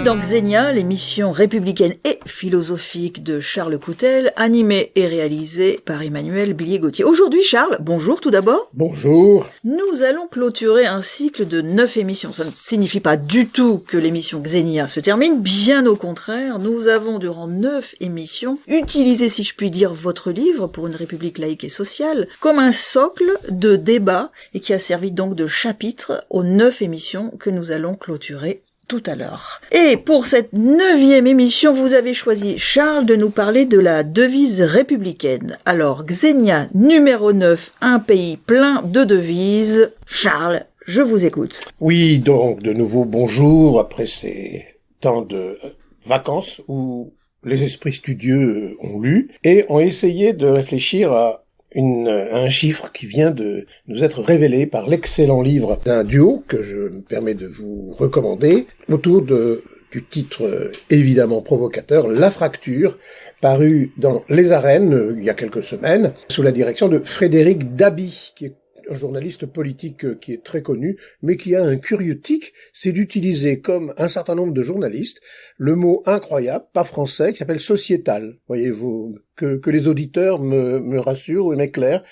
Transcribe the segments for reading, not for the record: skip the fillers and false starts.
dans Xenia, l'émission républicaine et philosophique de Charles Coutel, animée et réalisée par Emmanuel Billier-Gauthier. Aujourd'hui, Charles, bonjour tout d'abord. Bonjour. Nous allons clôturer un cycle de 9 émissions. Ça ne signifie pas du tout que l'émission Xenia se termine, bien au contraire. Nous avons, durant 9 émissions, utilisé, si je puis dire, votre livre pour une république laïque et sociale comme un socle de débat et qui a servi donc de chapitre aux 9 émissions que nous allons clôturer tout à l'heure. Et pour cette 9e émission, vous avez choisi, Charles, de nous parler de la devise républicaine. Alors, Xenia numéro 9, un pays plein de devises. Charles, je vous écoute. Oui, donc, de nouveau, bonjour, après ces temps de vacances où les esprits studieux ont lu et ont essayé de réfléchir à un chiffre qui vient de nous être révélé par l'excellent livre d'un duo que je me permets de vous recommander autour du titre évidemment provocateur, La Fracture, paru dans Les Arènes il y a quelques semaines sous la direction de Frédéric Dabi, qui est un journaliste politique qui est très connu, mais qui a un curieux tic, c'est d'utiliser, comme un certain nombre de journalistes, le mot incroyable, pas français, qui s'appelle sociétal. Voyez-vous, que les auditeurs me rassurent ou m'éclairent,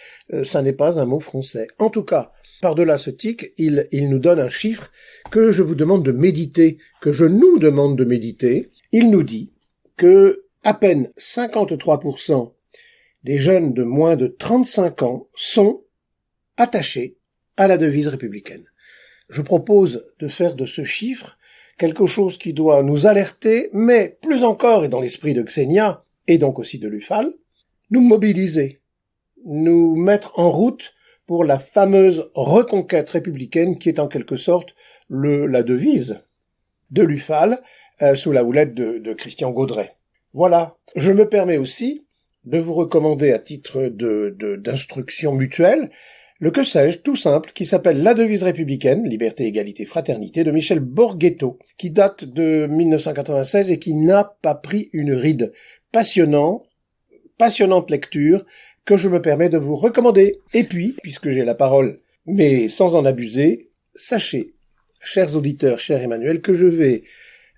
ça n'est pas un mot français. En tout cas, par-delà ce tic, il nous donne un chiffre que je vous demande de méditer, que je nous demande de méditer. Il nous dit que à peine 53% des jeunes de moins de 35 ans sont attachés à la devise républicaine. Je propose de faire de ce chiffre quelque chose qui doit nous alerter, mais plus encore, et dans l'esprit de Xenia, et donc aussi de l'UFAL, nous mobiliser, nous mettre en route pour la fameuse reconquête républicaine qui est en quelque sorte la devise de l'UFAL sous la houlette de Christian Gaudret. Voilà, je me permets aussi de vous recommander à titre d'instruction mutuelle le que sais-je, tout simple, qui s'appelle La devise républicaine, liberté, égalité, fraternité, de Michel Borghetto, qui date de 1996 et qui n'a pas pris une ride. Passionnante lecture que je me permets de vous recommander. Et puis, puisque j'ai la parole, mais sans en abuser, sachez, chers auditeurs, cher Emmanuel, que je vais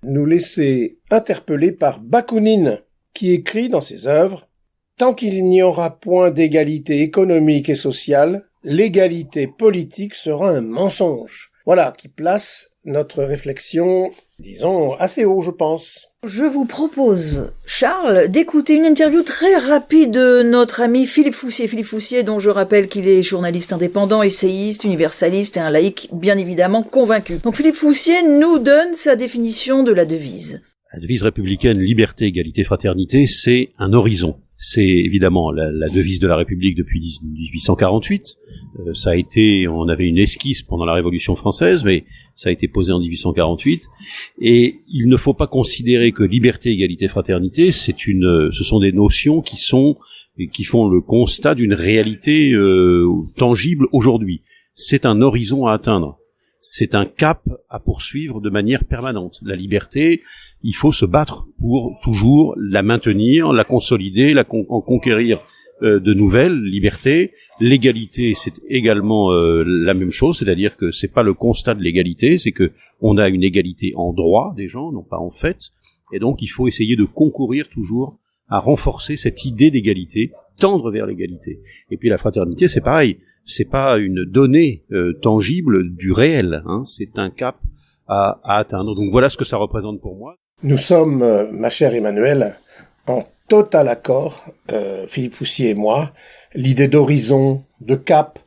nous laisser interpeller par Bakounine, qui écrit dans ses œuvres « Tant qu'il n'y aura point d'égalité économique et sociale, l'égalité politique sera un mensonge ». Voilà, qui place notre réflexion, disons, assez haut, je pense. Je vous propose, Charles, d'écouter une interview très rapide de notre ami Philippe Foussier. Philippe Foussier, dont je rappelle qu'il est journaliste indépendant, essayiste, universaliste et un laïc bien évidemment convaincu. Donc Philippe Foussier nous donne sa définition de la devise. La devise républicaine, liberté, égalité, fraternité, c'est un horizon. C'est évidemment la devise de la République depuis 1848. Ça a été, on avait une esquisse pendant la Révolution française, mais ça a été posé en 1848. Et il ne faut pas considérer que liberté, égalité, fraternité, ce sont des notions qui font le constat d'une réalité tangible aujourd'hui. C'est un horizon à atteindre. C'est un cap à poursuivre de manière permanente. La liberté, il faut se battre pour toujours la maintenir, la consolider, en conquérir de nouvelles libertés. L'égalité, c'est également la même chose, c'est-à-dire que c'est pas le constat de l'égalité, c'est que on a une égalité en droit des gens, non pas en fait, et donc il faut essayer de concourir toujours à renforcer cette idée d'égalité, tendre vers l'égalité. Et puis la fraternité, c'est pareil. C'est pas une donnée tangible du réel, hein, c'est un cap à atteindre. Donc voilà ce que ça représente pour moi. Nous sommes, ma chère Emmanuel, en total accord, Philippe Foussier et moi, l'idée d'horizon, de cap.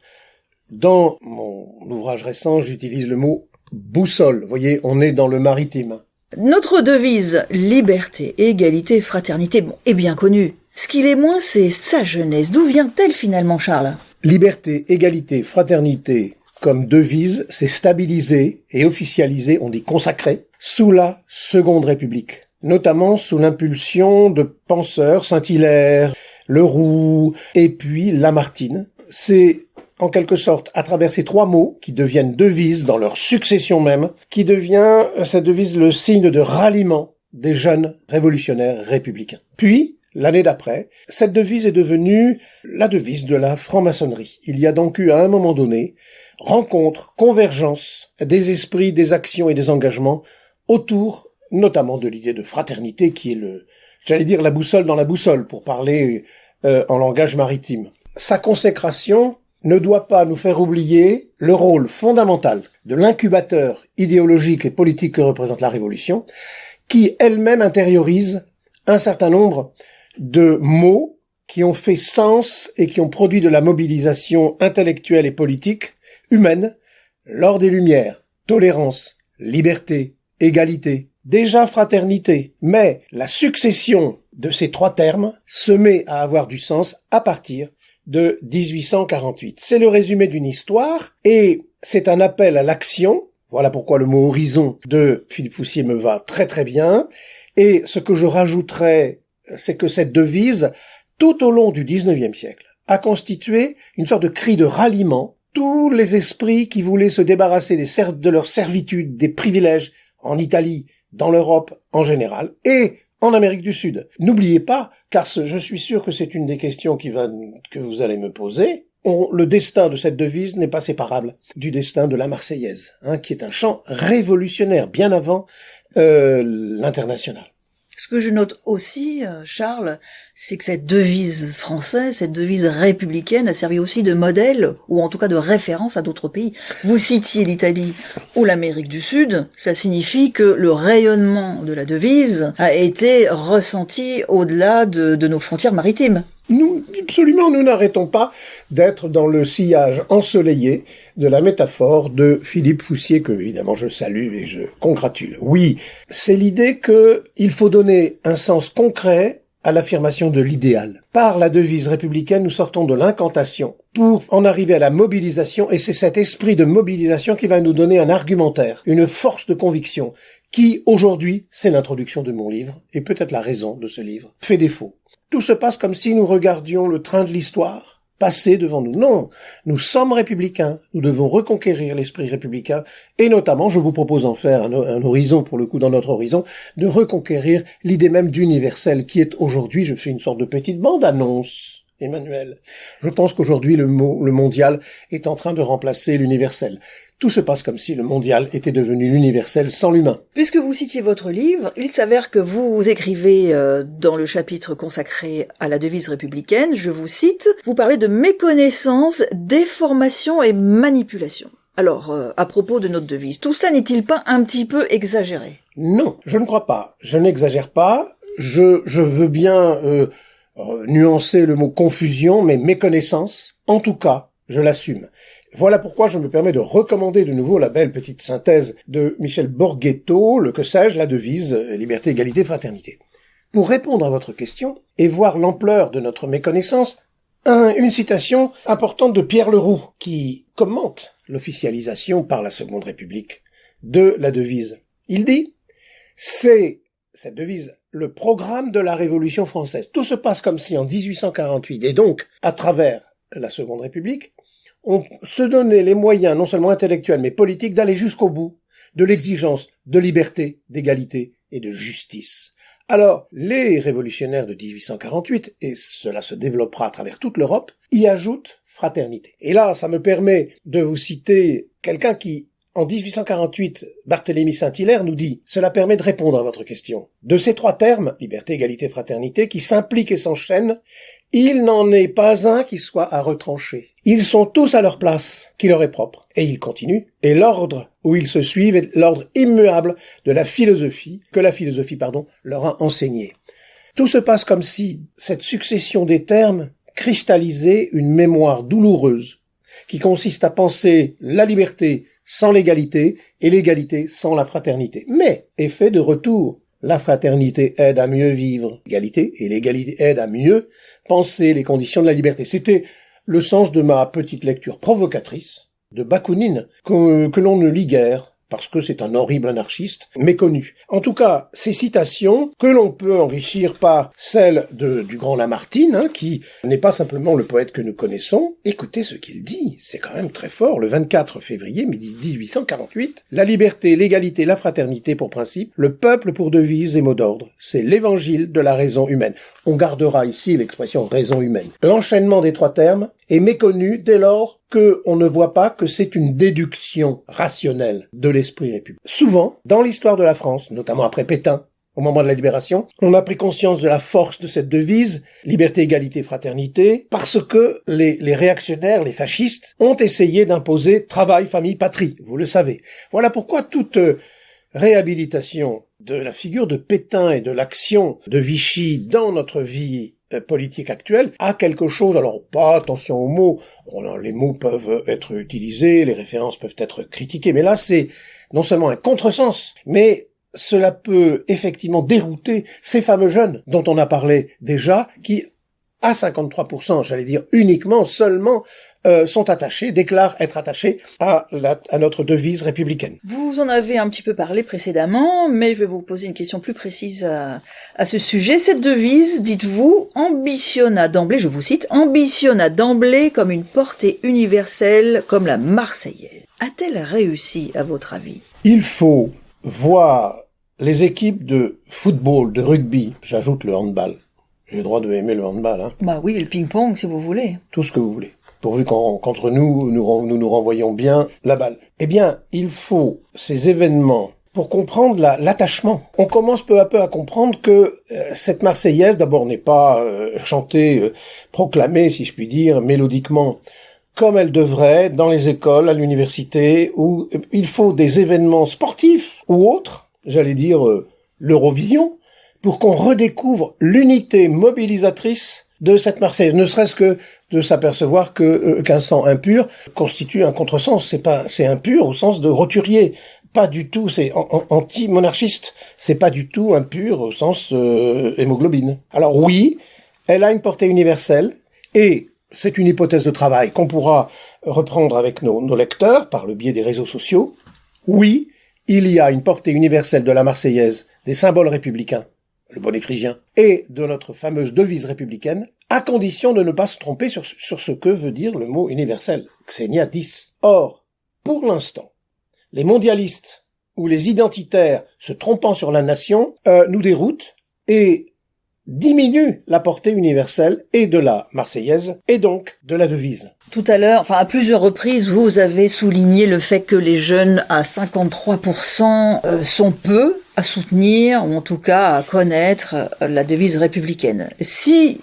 Dans mon ouvrage récent, j'utilise le mot boussole. Vous voyez, on est dans le maritime. Notre devise, liberté, égalité, fraternité, est bien connue. Ce qu'il est moins, c'est sa jeunesse. D'où vient-elle finalement, Charles ? Liberté, égalité, fraternité, comme devise, c'est stabilisé et officialisé, on dit consacré, sous la Seconde République. Notamment sous l'impulsion de penseurs, Saint-Hilaire, Leroux, et puis Lamartine. C'est en quelque sorte à travers ces trois mots qui deviennent devises dans leur succession même, qui devient cette devise le signe de ralliement des jeunes révolutionnaires républicains. Puis, l'année d'après, cette devise est devenue la devise de la franc-maçonnerie. Il y a donc eu à un moment donné rencontre, convergence des esprits, des actions et des engagements autour notamment de l'idée de fraternité qui est la boussole dans la boussole, pour parler en langage maritime. Sa consécration ne doit pas nous faire oublier le rôle fondamental de l'incubateur idéologique et politique que représente la Révolution, qui elle-même intériorise un certain nombre de mots qui ont fait sens et qui ont produit de la mobilisation intellectuelle et politique humaine lors des Lumières: tolérance, liberté, égalité, déjà fraternité. Mais la succession de ces trois termes se met à avoir du sens à partir de 1848. C'est le résumé d'une histoire et c'est un appel à l'action. Voilà pourquoi le mot horizon de Philippe Foussier me va très très bien. Et ce que je rajouterais, c'est que cette devise, tout au long du XIXe siècle, a constitué une sorte de cri de ralliement. Tous les esprits qui voulaient se débarrasser de leur servitude, des privilèges en Italie, dans l'Europe en général, et en Amérique du Sud. N'oubliez pas, car je suis sûr que c'est une des questions que vous allez me poser, le destin de cette devise n'est pas séparable du destin de la Marseillaise, qui est un chant révolutionnaire, bien avant l'international. Ce que je note aussi, Charles, c'est que cette devise française, cette devise républicaine a servi aussi de modèle, ou en tout cas de référence à d'autres pays. Vous citiez l'Italie ou l'Amérique du Sud, ça signifie que le rayonnement de la devise a été ressenti au-delà de nos frontières maritimes. Nous n'arrêtons pas d'être dans le sillage ensoleillé de la métaphore de Philippe Foussier, que évidemment je salue et je congratule. Oui, c'est l'idée qu'il faut donner un sens concret à l'affirmation de l'idéal. Par la devise républicaine, nous sortons de l'incantation pour en arriver à la mobilisation, et c'est cet esprit de mobilisation qui va nous donner un argumentaire, une force de conviction, qui aujourd'hui, c'est l'introduction de mon livre, et peut-être la raison de ce livre, fait défaut. Tout se passe comme si nous regardions le train de l'histoire passer devant nous. Non, nous sommes républicains, nous devons reconquérir l'esprit républicain, et notamment, je vous propose d'en faire un horizon, pour le coup, dans notre horizon, de reconquérir l'idée même d'universel, qui est aujourd'hui, je fais une sorte de petite bande-annonce, Emmanuel. Je pense qu'aujourd'hui, le mondial est en train de remplacer l'universel. Tout se passe comme si le mondial était devenu l'universel sans l'humain. Puisque vous citiez votre livre, il s'avère que vous écrivez dans le chapitre consacré à la devise républicaine, je vous cite, vous parlez de méconnaissance, déformation et manipulation. Alors, à propos de notre devise, tout cela n'est-il pas un petit peu exagéré? Non, je ne crois pas. Je n'exagère pas. Je veux bien nuancer le mot confusion, mais méconnaissance, en tout cas, je l'assume. Voilà pourquoi je me permets de recommander de nouveau la belle petite synthèse de Michel Borghetto, que sais-je, la devise liberté, égalité, fraternité. Pour répondre à votre question et voir l'ampleur de notre méconnaissance, une citation importante de Pierre Leroux, qui commente l'officialisation par la Seconde République de la devise. Il dit, c'est cette devise, le programme de la Révolution française. Tout se passe comme si en 1848, et donc à travers la Seconde République, on se donnait les moyens, non seulement intellectuels, mais politiques, d'aller jusqu'au bout de l'exigence de liberté, d'égalité et de justice. Alors, les révolutionnaires de 1848, et cela se développera à travers toute l'Europe, y ajoutent fraternité. Et là, ça me permet de vous citer quelqu'un qui, en 1848, Barthélemy Saint-Hilaire nous dit « Cela permet de répondre à votre question. De ces trois termes, liberté, égalité, fraternité, qui s'impliquent et s'enchaînent, il n'en est pas un qui soit à retrancher. Ils sont tous à leur place, qui leur est propre. » Et il continue. « Et l'ordre où ils se suivent est l'ordre immuable de la philosophie, que la philosophie, leur a enseigné. » Tout se passe comme si cette succession des termes cristallisait une mémoire douloureuse, qui consiste à penser la liberté sans l'égalité et l'égalité sans la fraternité. Mais, effet de retour, la fraternité aide à mieux vivre l'égalité et l'égalité aide à mieux penser les conditions de la liberté. C'était le sens de ma petite lecture provocatrice de Bakounine que l'on ne lit guère parce que c'est un horrible anarchiste méconnu. En tout cas, ces citations que l'on peut enrichir par celles du grand Lamartine, qui n'est pas simplement le poète que nous connaissons. Écoutez ce qu'il dit, c'est quand même très fort. Le 24 février 1848, la liberté, l'égalité, la fraternité pour principe, le peuple pour devise et mot d'ordre. C'est l'évangile de la raison humaine. On gardera ici l'expression raison humaine. L'enchaînement des trois termes est méconnu dès lors qu'on ne voit pas que c'est une déduction rationnelle de l'esprit républicain. Souvent, dans l'histoire de la France, notamment après Pétain, au moment de la Libération, on a pris conscience de la force de cette devise, liberté, égalité, fraternité, parce que les réactionnaires, les fascistes, ont essayé d'imposer travail, famille, patrie, vous le savez. Voilà pourquoi toute réhabilitation de la figure de Pétain et de l'action de Vichy dans notre vie politique actuelle a quelque chose, alors pas attention aux mots, les mots peuvent être utilisés, les références peuvent être critiquées, mais là c'est non seulement un contresens, mais cela peut effectivement dérouter ces fameux jeunes dont on a parlé déjà, qui, à 53%, j'allais dire uniquement, seulement, sont attachés, déclarent être attachés à notre devise républicaine. Vous en avez un petit peu parlé précédemment, mais je vais vous poser une question plus précise à ce sujet. Cette devise, dites-vous, ambitionna d'emblée, je vous cite, ambitionna d'emblée comme une portée universelle, comme la Marseillaise. A-t-elle réussi, à votre avis? Il faut voir les équipes de football, de rugby, j'ajoute le handball. J'ai le droit de aimer le handball, hein. Bah oui, le ping-pong, si vous voulez. Tout ce que vous voulez. Pourvu qu'entre nous renvoyons bien la balle. Eh bien, il faut ces événements pour comprendre l'attachement. On commence peu à peu à comprendre que cette Marseillaise, d'abord, n'est pas chantée, proclamée, si je puis dire, mélodiquement, comme elle devrait, dans les écoles, à l'université, où il faut des événements sportifs ou autres, j'allais dire l'Eurovision, pour qu'on redécouvre l'unité mobilisatrice de cette Marseillaise, ne serait-ce que de s'apercevoir qu'un sang impur constitue un contresens. C'est impur au sens de roturier, pas du tout. C'est anti-monarchiste. C'est pas du tout impur au sens hémoglobine. Alors oui, elle a une portée universelle et c'est une hypothèse de travail qu'on pourra reprendre avec nos lecteurs par le biais des réseaux sociaux. Oui, il y a une portée universelle de la Marseillaise, des symboles républicains, le bonnet phrygien, et de notre fameuse devise républicaine, à condition de ne pas se tromper sur ce que veut dire le mot universel, Xenia 10. Or, pour l'instant, les mondialistes ou les identitaires se trompant sur la nation nous déroutent et diminuent la portée universelle et de la Marseillaise et donc de la devise. Tout à l'heure, à plusieurs reprises, vous avez souligné le fait que les jeunes à 53% sont peu à soutenir, ou en tout cas à connaître la devise républicaine.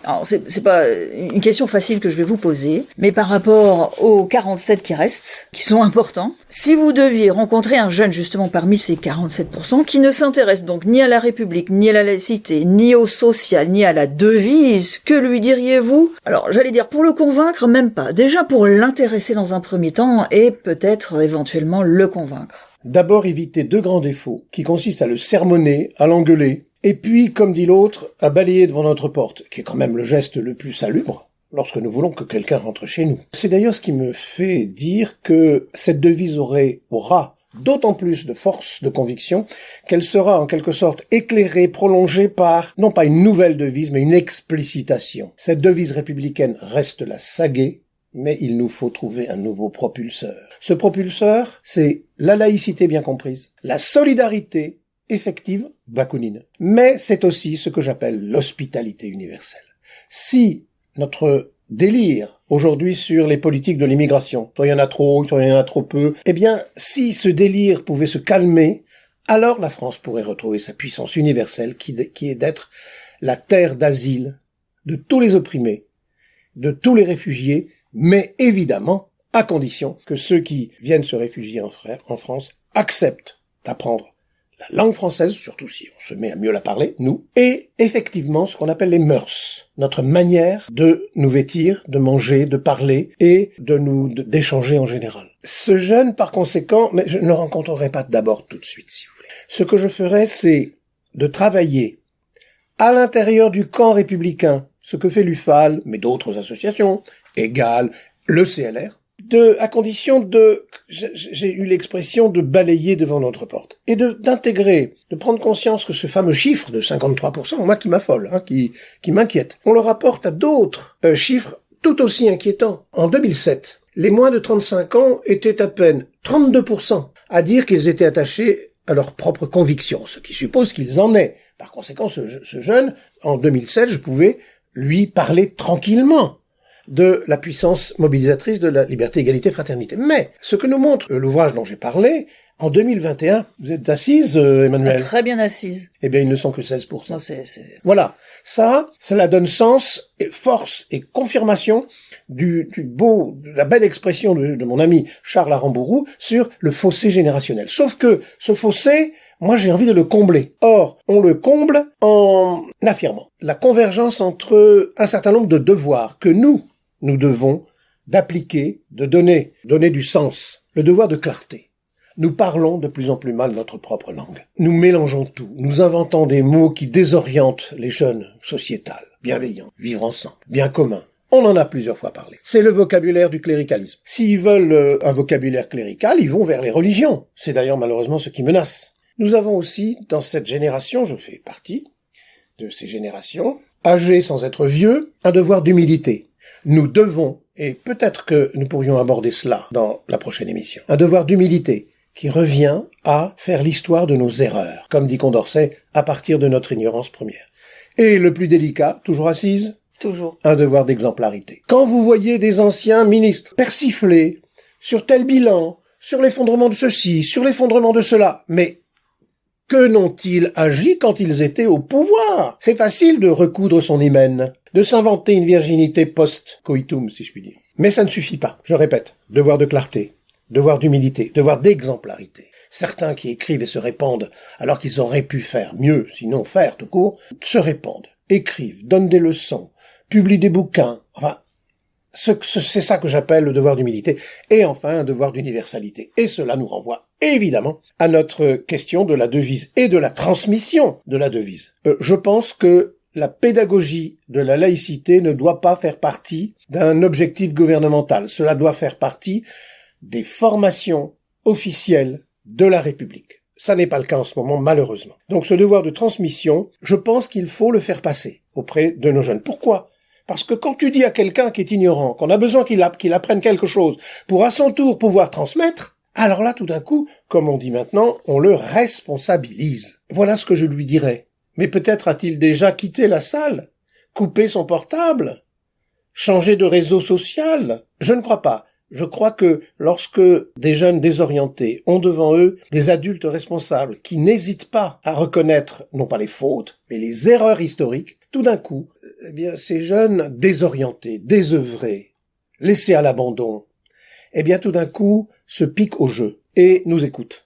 Alors c'est pas une question facile que je vais vous poser, mais par rapport aux 47 qui restent, qui sont importants, si vous deviez rencontrer un jeune justement parmi ces 47% qui ne s'intéresse donc ni à la République, ni à la laïcité, ni au social, ni à la devise, que lui diriez-vous? Alors j'allais dire pour le convaincre, même pas. Déjà pour l'intéresser dans un premier temps et peut-être éventuellement le convaincre. D'abord éviter deux grands défauts, qui consistent à le sermonner, à l'engueuler, et puis, comme dit l'autre, à balayer devant notre porte, qui est quand même le geste le plus salubre, lorsque nous voulons que quelqu'un rentre chez nous. C'est d'ailleurs ce qui me fait dire que cette devise aura d'autant plus de force de conviction qu'elle sera en quelque sorte éclairée, prolongée par, non pas une nouvelle devise, mais une explicitation. Cette devise républicaine reste la sagaie, mais il nous faut trouver un nouveau propulseur. Ce propulseur, c'est la laïcité bien comprise, la solidarité effective, bakounine, mais c'est aussi ce que j'appelle l'hospitalité universelle. Si notre délire aujourd'hui sur les politiques de l'immigration, soit il y en a trop, soit il y en a trop peu, eh bien, si ce délire pouvait se calmer, alors la France pourrait retrouver sa puissance universelle qui est d'être la terre d'asile de tous les opprimés, de tous les réfugiés, mais évidemment, à condition que ceux qui viennent se réfugier en France acceptent d'apprendre la langue française, surtout si on se met à mieux la parler, nous, et effectivement ce qu'on appelle les mœurs, notre manière de nous vêtir, de manger, de parler et d'échanger en général. Ce jeune, par conséquent, mais je ne le rencontrerai pas d'abord tout de suite, si vous voulez. Ce que je ferai, c'est de travailler à l'intérieur du camp républicain, ce que fait l'UFAL, mais d'autres associations, Égal, le CLR, à condition j'ai eu l'expression de balayer devant notre porte, et d'intégrer, de prendre conscience que ce fameux chiffre de 53%, moi qui m'affole, qui m'inquiète, on le rapporte à d'autres chiffres tout aussi inquiétants. En 2007, les moins de 35 ans étaient à peine 32% à dire qu'ils étaient attachés à leurs propres convictions, ce qui suppose qu'ils en aient. Par conséquent, ce jeune, en 2007, je pouvais lui parler tranquillement. de la puissance mobilisatrice de la liberté, égalité, fraternité. Mais ce que nous montre l'ouvrage dont j'ai parlé, en 2021, vous êtes assise, Emmanuel? Très bien assise. Eh bien, ils ne sont que 16%. Non, Voilà. Cela donne sens, et force et confirmation de la belle expression de mon ami Charles Aramburu sur le fossé générationnel. Sauf que ce fossé, moi j'ai envie de le combler. Or, on le comble en affirmant la convergence entre un certain nombre de devoirs que nous devons d'appliquer, de donner du sens, le devoir de clarté. Nous parlons de plus en plus mal notre propre langue. Nous mélangeons tout. Nous inventons des mots qui désorientent les jeunes sociétales. Bienveillant, vivre ensemble, bien commun. On en a plusieurs fois parlé. C'est le vocabulaire du cléricalisme. S'ils veulent un vocabulaire clérical, ils vont vers les religions. C'est d'ailleurs malheureusement ce qui menace. Nous avons aussi, dans cette génération, je fais partie de ces générations, âgées sans être vieux, un devoir d'humilité. Nous devons, et peut-être que nous pourrions aborder cela dans la prochaine émission, un devoir d'humilité qui revient à faire l'histoire de nos erreurs, comme dit Condorcet, à partir de notre ignorance première. Et le plus délicat, toujours assise, toujours, un devoir d'exemplarité. Quand vous voyez des anciens ministres persifler sur tel bilan, sur l'effondrement de ceci, sur l'effondrement de cela, mais que n'ont-ils agi quand ils étaient au pouvoir? C'est facile de recoudre son hymen, de s'inventer une virginité post-coitum, si je puis dire. Mais ça ne suffit pas, je répète, devoir de clarté. Devoir d'humilité, devoir d'exemplarité. Certains qui écrivent et se répandent, alors qu'ils auraient pu faire mieux, sinon faire tout court, se répandent, écrivent, donnent des leçons, publient des bouquins. Enfin, c'est ça que j'appelle le devoir d'humilité. Et enfin, un devoir d'universalité. Et cela nous renvoie évidemment à notre question de la devise et de la transmission de la devise. Je pense que la pédagogie de la laïcité ne doit pas faire partie d'un objectif gouvernemental. Cela doit faire partie des formations officielles de la République. Ça n'est pas le cas en ce moment, malheureusement. Donc ce devoir de transmission, je pense qu'il faut le faire passer auprès de nos jeunes. Pourquoi? Parce que quand tu dis à quelqu'un qui est ignorant, qu'on a besoin qu'il apprenne quelque chose pour à son tour pouvoir transmettre, alors là, tout d'un coup, comme on dit maintenant, on le responsabilise. Voilà ce que je lui dirais. Mais peut-être a-t-il déjà quitté la salle, coupé son portable, changé de réseau social? Je ne crois pas. Je crois que lorsque des jeunes désorientés ont devant eux des adultes responsables qui n'hésitent pas à reconnaître non pas les fautes, mais les erreurs historiques, tout d'un coup, eh bien, ces jeunes désorientés, désœuvrés, laissés à l'abandon, eh bien, tout d'un coup, se piquent au jeu et nous écoutent,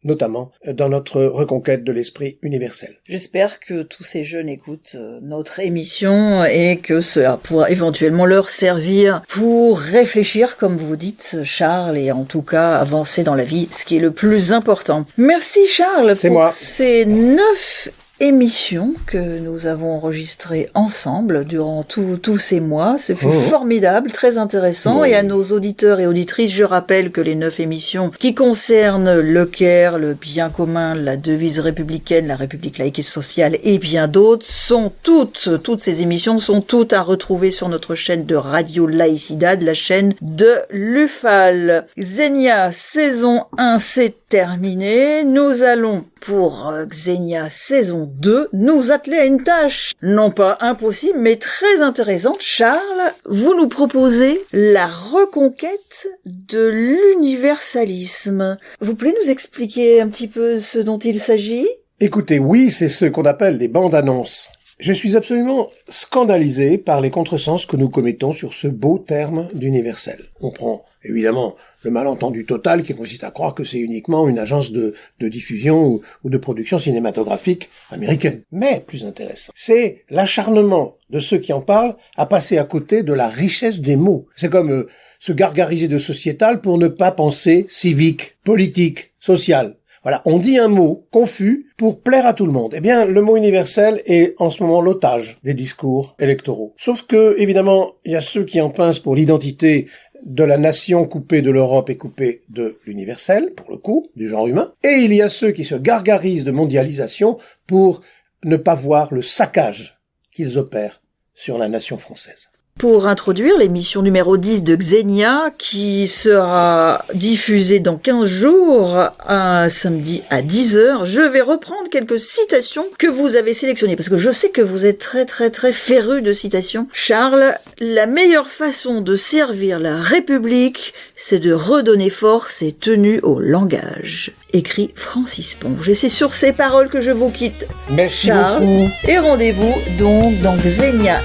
notamment dans notre reconquête de l'esprit universel. J'espère que tous ces jeunes écoutent notre émission et que cela pourra éventuellement leur servir pour réfléchir, comme vous dites, Charles, et en tout cas avancer dans la vie, ce qui est le plus important. Merci Charles pour ces 9 émission que nous avons enregistrée ensemble durant tous ces mois. Ce fut formidable, très intéressant. Et à nos auditeurs et auditrices, je rappelle que les 9 émissions qui concernent le Caire, le bien commun, la devise républicaine, la République laïque et sociale et bien d'autres sont toutes ces émissions sont toutes à retrouver sur notre chaîne de Radio Laïcidad, la chaîne de l'UFAL. Xenia, saison 1, c'est terminé. Nous allons, pour Xenia saison 2, nous atteler à une tâche, non pas impossible, mais très intéressante. Charles, vous nous proposez la reconquête de l'universalisme. Vous pouvez nous expliquer un petit peu ce dont il s'agit ? Écoutez, oui, c'est ce qu'on appelle des bandes annonces. Je suis absolument scandalisé par les contresens que nous commettons sur ce beau terme d'universel. On prend évidemment le malentendu total qui consiste à croire que c'est uniquement une agence de diffusion ou de production cinématographique américaine. Mais plus intéressant, c'est l'acharnement de ceux qui en parlent à passer à côté de la richesse des mots. C'est comme se gargariser de sociétal pour ne pas penser civique, politique, social. Voilà, on dit un mot confus pour plaire à tout le monde. Eh bien, le mot universel est en ce moment l'otage des discours électoraux. Sauf que, évidemment, il y a ceux qui en pincent pour l'identité de la nation coupée de l'Europe et coupée de l'universel, pour le coup, du genre humain. Et il y a ceux qui se gargarisent de mondialisation pour ne pas voir le saccage qu'ils opèrent sur la nation française. pour introduire l'émission numéro 10 de Xenia qui sera diffusée dans 15 jours, un samedi à 10h. Je vais reprendre quelques citations que vous avez sélectionnées parce que je sais que vous êtes très très très féru de citations. Charles, la meilleure façon de servir la République, c'est de redonner force et tenue au langage. Écrit Francis Ponge. Et c'est sur ces paroles que je vous quitte. Merci Charles, beaucoup. et rendez-vous donc dans Xenia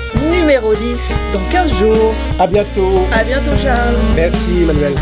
numéro 10 dans 15 jours. À bientôt. À bientôt Charles. Merci Manuel.